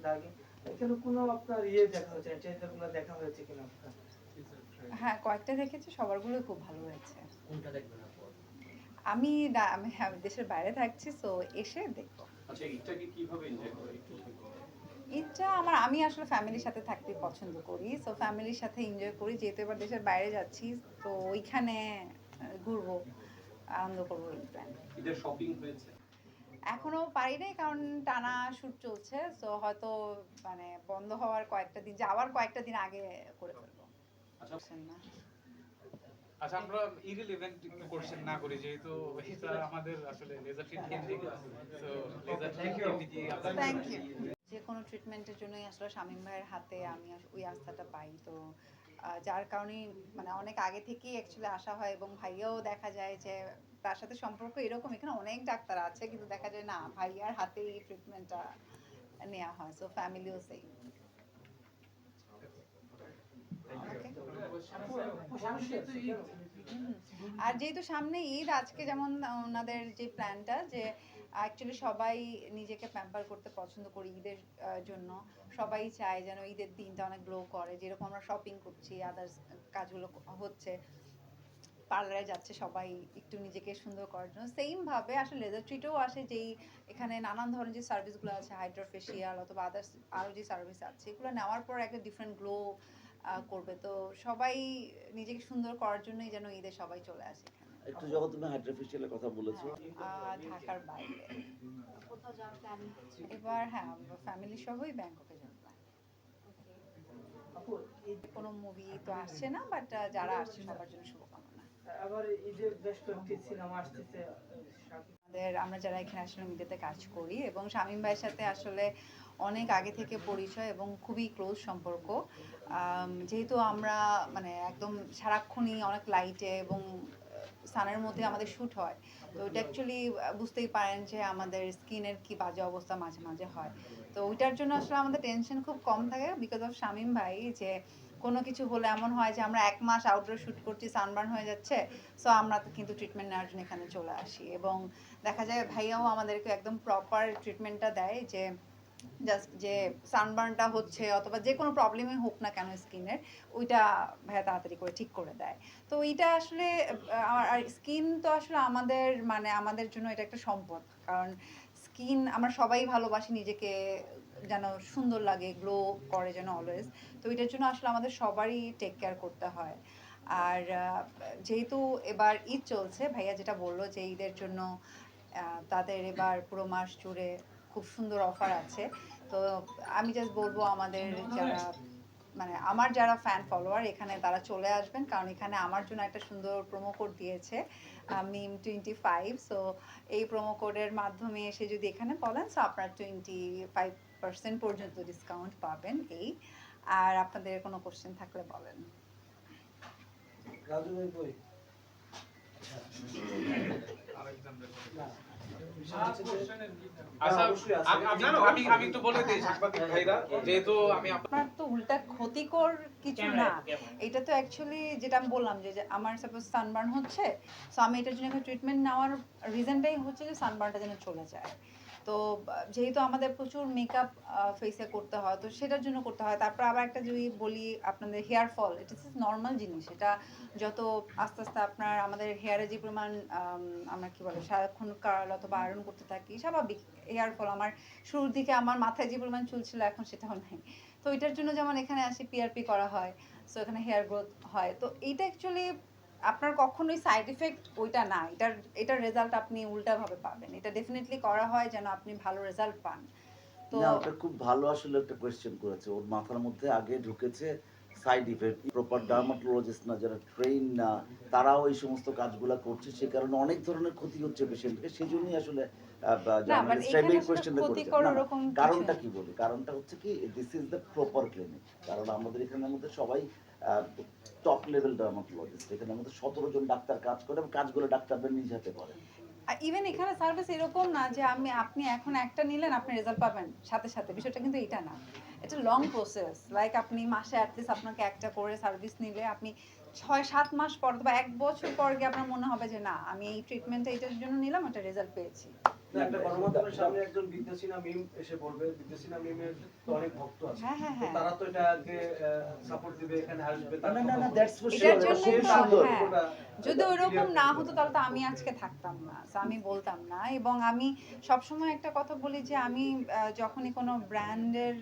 দাগে এখানে কোনো আপনার দেখা হয়েছে, ট্রেলারগুলো দেখা হয়েছে কিনা আপনার? হ্যাঁ, কয়েকটা দেখেছি, সবারগুলোই খুব ভালো হয়েছে। কোনটা দেখবেন আপু? আমি দেশের বাইরে থাকছি, সো এসে দেখবো। আচ্ছা, ঈদটাকে কিভাবে এনজয় করে একটু যদি বলেন? আমি আসলে ফ্যামিলির সাথে থাকতে পছন্দ করি, সো ফ্যামিলির সাথে এনজয় করি। যেহেতু এবার দেশের বাইরে যাচ্ছি, তো ওইখানে ঘুরবো, আনন্দ করবো, এই প্ল্যান। ঈদের শপিং হয়েছে? এখনো পারি নাই, কারণ টানা শুট চলছে, সো হয়তো মানে বন্ধ হওয়ার কয়েকটা দিন, যাওয়ার কয়েকটা দিন আগে করে ফেলবো। আচ্ছা না, আচ্ছা, আমরা ইরিলেভেন্ট একটু কোশ্চেন না করি, যেহেতু এটা আমাদের আসলে লেজার ট্রিট কেন্দ্রিক, সো লেজার ট্রিট কেন্দ্রিক আপনাদের থ্যাংক ইউ। যে কোনো ট্রিটমেন্টের জন্যই আসলে শামীম ভাইয়ের হাতে আমি ওই আস্থাটা পাই, তো যার কারণেই মানে অনেক আগে থেকেই অ্যাকচুয়ালি আসা হয়, এবং ভাইয়াও দেখা যায় যে তার সাথে সম্পর্ক এরকম। এখানে অনেক ডাক্তার আছে, কিন্তু দেখা যায় না ভাইয়ার হাতেই ট্রিটমেন্টটা নেওয়া হয়, সো ফ্যামিলিও সেই। আর যেহেতু সামনে ঈদ, আজকে যেমন ওনাদের যে প্ল্যানটা, যে অ্যাকচুয়ালি সবাই নিজেকে প্যাম্পার করতে পছন্দ করি ঈদের জন্য। সবাই চায় যেন ঈদের দিনটা অনেক গ্লো করে, যেরকম আমরা শপিং করছি, আদার্স কাজগুলো হচ্ছে, পার্লারে যাচ্ছে সবাই একটু নিজেকে সুন্দর করার জন্য, সেম ভাবে আসলে লেজার ট্রিটও আসে, যেই এখানে নানান ধরনের যে সার্ভিসগুলো আছে, হাইড্রোফেশিয়াল অথবা আদার্স আরও যে সার্ভিস আছে, এগুলো নেওয়ার পর একটা ডিফারেন্ট গ্লো করবে। তো সবাই নিজেকে সুন্দর করার জন্যই যেন ঈদে সবাই চলে আসে এখানে। একটু যখন তুমি হাইড্রোফেশিয়ালের কথা বলেছো, ঢাকার বাইরে কোথাও যাওয়ার প্ল্যানিং হচ্ছে? এবার হ্যাঁ, ফ্যামিলি সহই ব্যাংককে যাবো। আপু কোনো মুভি তো আসছে না, বাট যারা আসছে সবার জন্য শুভকামনা। আবার ঈদের বেশ কয়েকটি সিনেমা আসতেছে। আমরা যারা এখানে আসলে মিডিয়াতে কাজ করি, এবং শামীম ভাইয়ের সাথে আসলে অনেক আগে থেকে পরিচয় এবং খুবই ক্লোজ সম্পর্ক। যেহেতু আমরা মানে একদম সারাক্ষণই অনেক লাইটে এবং সানের মধ্যে আমাদের শ্যুট হয়, তো ওইটা অ্যাকচুয়ালি বুঝতেই পারেন যে আমাদের স্কিনের কি বাজে অবস্থা মাঝে মাঝে হয়। তো ওইটার জন্য আসলে আমাদের টেনশন খুব কম থাকে বিকজ অফ শামীম ভাই, যে কোনো কিছু হলে এমন হয় যে আমরা 1 মাস আউটডোর শ্যুট করছি, সানবার্ন হয়ে যাচ্ছে, সো আমরা কিন্তু ট্রিটমেন্ট নেওয়ার জন্য এখানে চলে আসি, এবং দেখা যায় ভাইয়াও আমাদেরকে একদম প্রপার ট্রিটমেন্টটা দেয়, যে জাস্ট যে সানবার্নটা হচ্ছে অথবা যে কোনো প্রবলেমই হোক না কেন স্কিনের, ওইটা ভাইয়া তাড়াতাড়ি করে ঠিক করে দেয়। তো এইটা আসলে আর স্কিন তো আসলে আমাদের মানে আমাদের জন্য এটা একটা সম্পদ, কারণ স্কিন আমরা সবাই ভালোবাসি নিজেকে যেন সুন্দর লাগে, গ্লো করে যেন অলওয়েজ। তো এটার জন্য আসলে আমাদের সবারই টেক কেয়ার করতে হয়। আর যেহেতু এবার ঈদ চলছে, ভাইয়া যেটা বললো যে ঈদের জন্য তাদের এবার পুরো মাস জুড়ে খুব সুন্দর অফার আছে। তো আমি জাস্ট বলবো আমাদের যারা মানে আমার যারা ফ্যান ফলোয়ার এখানে, তারা চলে আসবেন, কারণ এখানে আমার জন্য একটা সুন্দর প্রোমো কোড দিয়েছে MIM25। সো এই প্রোমো কোডের মাধ্যমে এসে যদি এখানে বলেন, সো আপনার 25% পর্যন্ত ডিসকাউন্ট পাবেন এই। আর আপনাদের কোনো কোশ্চেন থাকলে বলেন। রাজু ভাই কই? আমি একটু বলে দিই সাংবাদিক ভাইরা, যেহেতু আপনার তো উল্টা ক্ষতিকর কিছু না, এটা তো অ্যাকচুয়ালি যেটা আমি বললাম যে আমার সাপোজ সানবার্ন হচ্ছে, সো আমি এটার জন্য একটা ট্রিটমেন্ট নেওয়ার রিজনটাই হচ্ছে যে সানবার্নটা যেন চলে যায়। তো যেহেতু আমাদের প্রচুর মেকআপ ফেসে করতে হয়, তো সেটার জন্য করতে হয়। তারপর আবার একটা যদি বলি, আপনাদের হেয়ার ফল, এটা হচ্ছে নর্মাল জিনিস, এটা যত আস্তে আস্তে আপনার আমাদের হেয়ারে যে পরিমাণ আমরা কি বলে সারাক্ষণ কার্ল অথবা আয়রন করতে থাকি, স্বাভাবিক হেয়ার ফল। আমার শুরুর দিকে আমার মাথায় যে পরিমাণ চুল ছিল, এখন সেটাও নেই। তো এটার জন্য যেমন এখানে আসি পিআরপি করা হয়, সো এখানে হেয়ার গ্রোথ হয়। তো এইটা অ্যাকচুয়ালি আপনার কখনোই সাইড ইফেক্ট ওইটা না, এটার রেজাল্ট আপনি উল্টাভাবে পাবেন। এটা ডেফিনেটলি করা হয় যেন আপনি ভালো রেজাল্ট পান। তো না ওটা খুব ভালো আসলে একটা কোয়েশ্চেন করেছে, ওর মাথার মধ্যে আগে ঢুকেছে সাইড ইফেক্ট। প্রপার ডার্মাটোলজিস্ট না, যারা ট্রেন না, তারাও এই সমস্ত কাজগুলো করছে, সে কারণে অনেক ধরনের ক্ষতি হচ্ছে পেশেন্টকে। সেই জন্যই আসলে কারণটা কি বলি, কারণটা হচ্ছে কি, this is the proper clinic. কারণ আমাদের এখানের মধ্যে সবাই টপ লেভেল ডার্মাটোলজিস্ট, এখানের মধ্যে 17 জন ডাক্তার কাজ করে, এবং কাজগুলো ডাক্তাররা নিজ হাতে করেন। ইভেন এখানে সার্ভিস এরকম না যে আপনি এখন একটা নিলেন আপনি রেজাল্ট পাবেন সাথে সাথে, বিষয়টা কিন্তু এটা না। এটা লং প্রসেস, লাইক আপনি মাসে অ্যাটলিস্ট আপনাকে একটা করে সার্ভিস নিলে আপনি 6-7 মাস পর অথবা 1 বছর পর গিয়ে আপনার মনে হবে যে না আমি এই ট্রিটমেন্টটা এটার জন্য নিলাম, একটা রেজাল্ট পেয়েছি। না, একটা গণমাধ্যমের সামনে একজন বিদ্যাসিনা মিম এসে বলবে, বিদ্যাসিনা মিমের তো অনেক ভক্ত আছে, হ্যাঁ, হ্যাঁ, তো হ্যাঁ। তারা তো এটাকে সাপোর্ট দিবে, এখানে আসবে, না না না, দ্যাটস ফর এটার শিওর, জন্য খুব তো সুন্দর। হ্যাঁ, যদি ওইরকম না হতো তাহলে তো আমি আজকে থাকতাম না, তো আমি বলতাম না। এবং আমি সবসময় একটা কথা বলি যে আমি যখনই কোনো ব্র্যান্ডের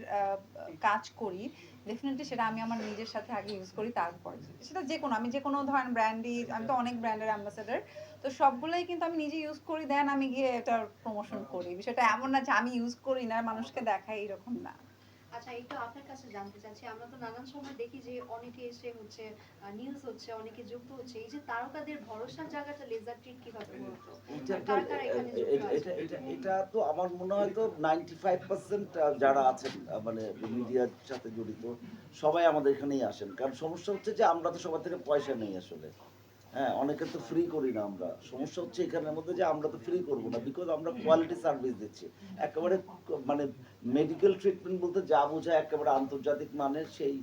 কাজ করি ডেফিনেটলি সেটা আমি আমার নিজের সাথে আগে ইউজ করি, তারপর সেটা যে কোনো আমি যে কোনো ধরেন ব্র্যান্ডই, আমি তো অনেক ব্র্যান্ডের অ্যাম্বাসেডর, তো সবগুলোই কিন্তু আমি নিজে ইউজ করি, দেন আমি গিয়ে এটার প্রমোশন করি। বিষয়টা এমন না যে আমি ইউজ করি না মানুষকে দেখাই, এরকম না। আচ্ছা, একটু আপনার কাছে জানতে চাচ্ছি, আমরা তো নানান সময় দেখি যে অনেকে এসে হচ্ছে নিউজ হচ্ছে, অনেকে যুক্ত হচ্ছে, এই যে তারকাদের ভরসার জায়গাটা লেজার ট্রিট কিভাবে করতো? এটা আর কারা কারা এখানে যুক্ত আছে? এটা তো আমার মনে হয় তো 95% যারা আছেন মানে মিডিয়ার সাথে জড়িত সবাই আমাদের এখানেই আসেন। কারণ সমস্যা হচ্ছে যে আমরা তো সবার থেকে পয়সা নেই আসলে। হ্যাঁ, অনেকে তো ফ্রি করি না আমরা। সমস্যা হচ্ছে এখানের মধ্যে যে আমরা তো ফ্রি করবো না, বিকজ আমরা কোয়ালিটি সার্ভিস দিচ্ছি। একেবারে মানে মেডিকেল ট্রিটমেন্ট বলতে যা বোঝায় একেবারে আন্তর্জাতিক মানের সেই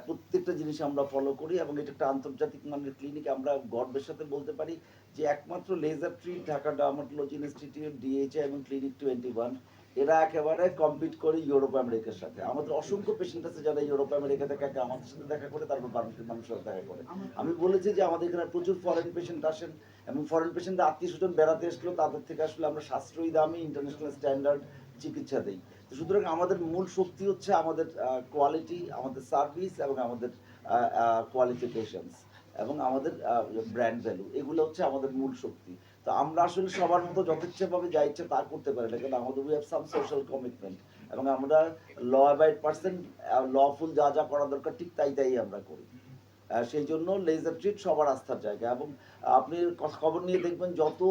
প্রত্যেকটা জিনিস আমরা ফলো করি, এবং এটা একটা আন্তর্জাতিক মানের ক্লিনিক। আমরা গর্বের সাথে বলতে পারি যে একমাত্র laser treat Dhaka dermatology institute, DHI এবং ক্লিনিক 21 এরা একেবারে কম্পিট করে ইউরোপ আমেরিকার সাথে। আমাদের অসংখ্য পেশেন্ট আছে যারা ইউরোপ আমেরিকা থেকে আগে আমাদের সাথে দেখা করে, তারপর বাংলাদেশের মানুষের সাথে দেখা করে। আমি বলেছি যে আমাদের এখানে প্রচুর ফরেন পেশেন্ট আসেন, এবং ফরেন পেশেন্টদের আত্মীয় স্বজন বেড়াতে আসলো, তাদের থেকে আসলে আমরা সাশ্রয়ী দামে ইন্টারন্যাশনাল স্ট্যান্ডার্ড চিকিৎসা দিই। তো সুতরাং আমাদের মূল শক্তি হচ্ছে আমাদের কোয়ালিটি, আমাদের সার্ভিস এবং আমাদের কোয়ালিফিকেশনস এবং আমাদের ব্র্যান্ড ভ্যালু, এগুলো হচ্ছে আমাদের মূল শক্তি। তো আমরা আসলে সবার মতো যথেচ্ছভাবে যা ইচ্ছে তা করতে পারি না, কারণ আমাদের we have some social commitment, এবং আমরা ল অ্যাবাইড পার্সন, লফুল যা যা করা দরকার ঠিক তাই তাই আমরা করি। সেই জন্য লেজার ট্রিট সবার আস্থার জায়গা। এবং আপনি খবর নিয়ে দেখবেন যত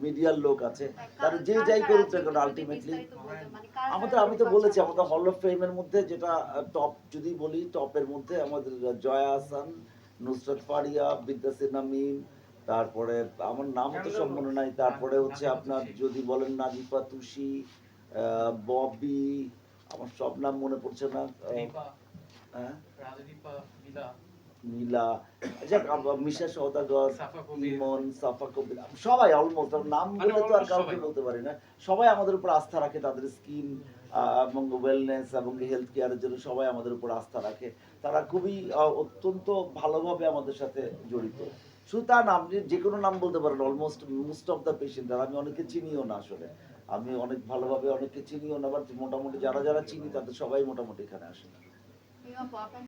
মিডিয়ার লোক আছে তারা যে যাই করুক না কেন আলটিমেটলি আমি তো বলেছি আমাদের হল অফ ফেমের মধ্যে যেটা টপ যদি বলি, টপের মধ্যে আমাদের জয়া আহসান, নুসরাত ফারিয়া, বিদ্যাসিনা মিম, তারপরে আমার নাম তো সব মনে নাই, তারপরে হচ্ছে আপনার যদি বলেন নাজিফা তুষি, ববি, আমার সব নাম মনে পড়ছে না, হ্যাঁ নীলা, মিশা সওদাগর, ইমন, সাফা কবির, সবাই অলমোস্ট নাম বলে তো আর কাউকে বলতে পারি না। সবাই আমাদের উপর আস্থা রাখে, তাদের স্কিন এবং ওয়েলনেস এবং হেলথ কেয়ারের জন্য সবাই আমাদের উপর আস্থা রাখে। তারা খুবই অত্যন্ত ভালোভাবে আমাদের সাথে জড়িত। শুধু তা না, আপনি যে কোনো নাম বলতে পারেন, almost most of the patient, আমি অনেকে চিনিও না আসলে, আমি অনেক ভালোভাবে অনেকে চিনিও না, বাট মোটামুটি যারা যারা চিনি তাদের সবাই মোটামুটি এখানে আসে। মিম আপু, আপনার